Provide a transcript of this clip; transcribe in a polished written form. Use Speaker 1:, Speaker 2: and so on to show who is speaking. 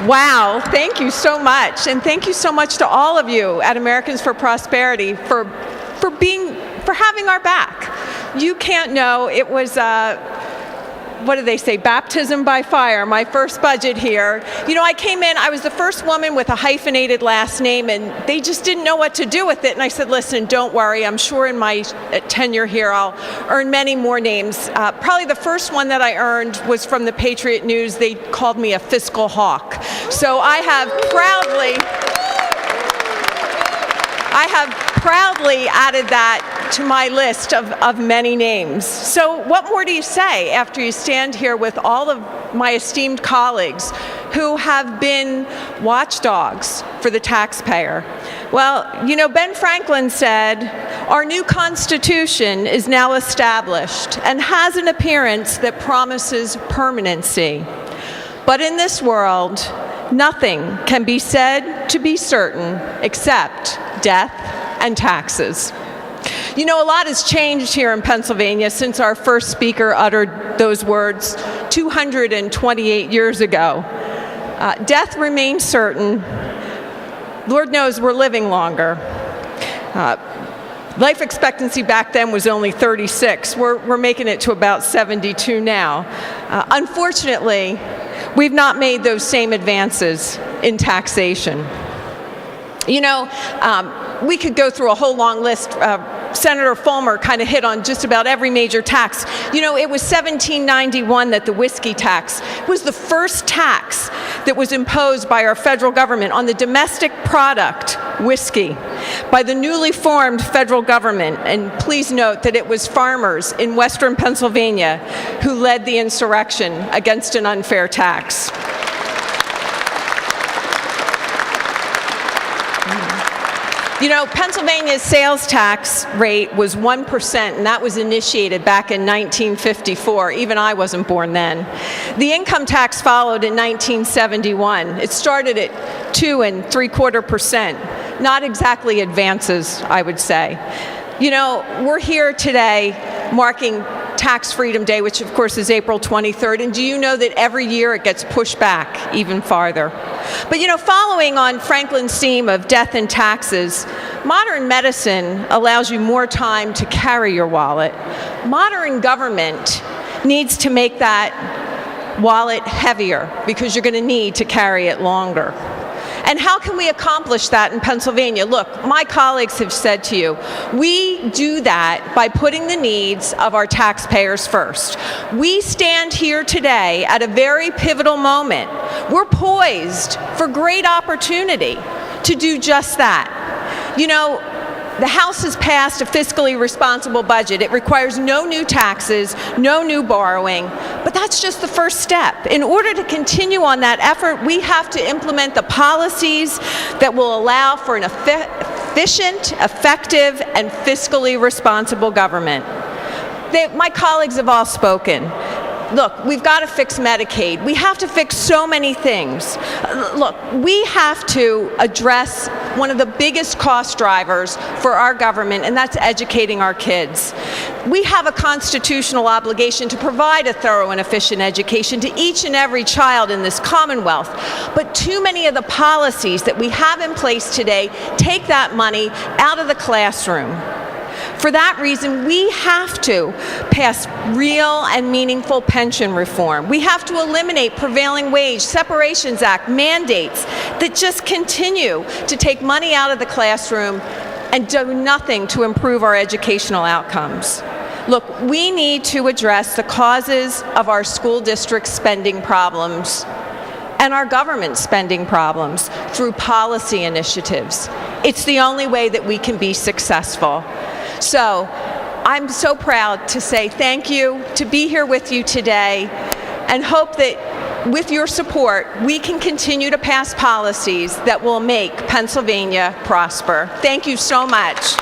Speaker 1: Wow, thank you so much. And thank you so much to all of you at Americans for Prosperity for having our back. You can't know, it was what do they say, baptism by fire, my first budget here. You know, I came in, I was the first woman with a hyphenated last name, and they just didn't know what to do with it. And I said, listen, don't worry, I'm sure in my tenure here I'll earn many more names. Probably the first one that I earned was from the Patriot News. They called me a fiscal hawk. So I have proudly added that to my list of many names. So what more do you say after you stand here with all of my esteemed colleagues who have been watchdogs for the taxpayer? Well, you know, Ben Franklin said, "Our new Constitution is now established and has an appearance that promises permanency. But in this world, nothing can be said to be certain except death and taxes." You know, a lot has changed here in Pennsylvania since our first speaker uttered those words 228 years ago. Death remains certain. Lord knows we're living longer. Life expectancy back then was only 36. We're making it to about 72 now. Unfortunately, we've not made those same advances in taxation. You know, we could go through a whole long list. Senator Fulmer kind of hit on just about every major tax. You know, it was 1791 that the whiskey tax was the first tax that was imposed by our federal government on the domestic product, whiskey, by the newly formed federal government. And please note that it was farmers in western Pennsylvania who led the insurrection against an unfair tax. You know, Pennsylvania's sales tax rate was 1%, and that was initiated back in 1954. Even I wasn't born then. The income tax followed in 1971. It started at 2.75%. Not exactly advances, I would say. You know, we're here today marking Tax Freedom Day, which of course is April 23rd, and do you know that every year it gets pushed back even farther? But you know, following on Franklin's theme of death and taxes, modern medicine allows you more time to carry your wallet. Modern government needs to make that wallet heavier because you're going to need to carry it longer. And how can we accomplish that in Pennsylvania? Look, my colleagues have said to you, we do that by putting the needs of our taxpayers first. We stand here today at a very pivotal moment. We're poised for great opportunity to do just that. You know, the House has passed a fiscally responsible budget. It requires no new taxes, no new borrowing, but that's just the first step. In order to continue on that effort, we have to implement the policies that will allow for an efficient, effective, and fiscally responsible government. My colleagues have all spoken. Look, we've got to fix Medicaid. We have to fix so many things. Look, we have to address one of the biggest cost drivers for our government, and that's educating our kids. We have a constitutional obligation to provide a thorough and efficient education to each and every child in this Commonwealth. But too many of the policies that we have in place today take that money out of the classroom. For that reason, we have to pass real and meaningful pension reform. We have to eliminate prevailing wage, Separations Act, mandates that just continue to take money out of the classroom and do nothing to improve our educational outcomes. Look, we need to address the causes of our school district spending problems and our government spending problems through policy initiatives. It's the only way that we can be successful. So I'm so proud to say thank you, to be here with you today, and hope that with your support, we can continue to pass policies that will make Pennsylvania prosper. Thank you so much.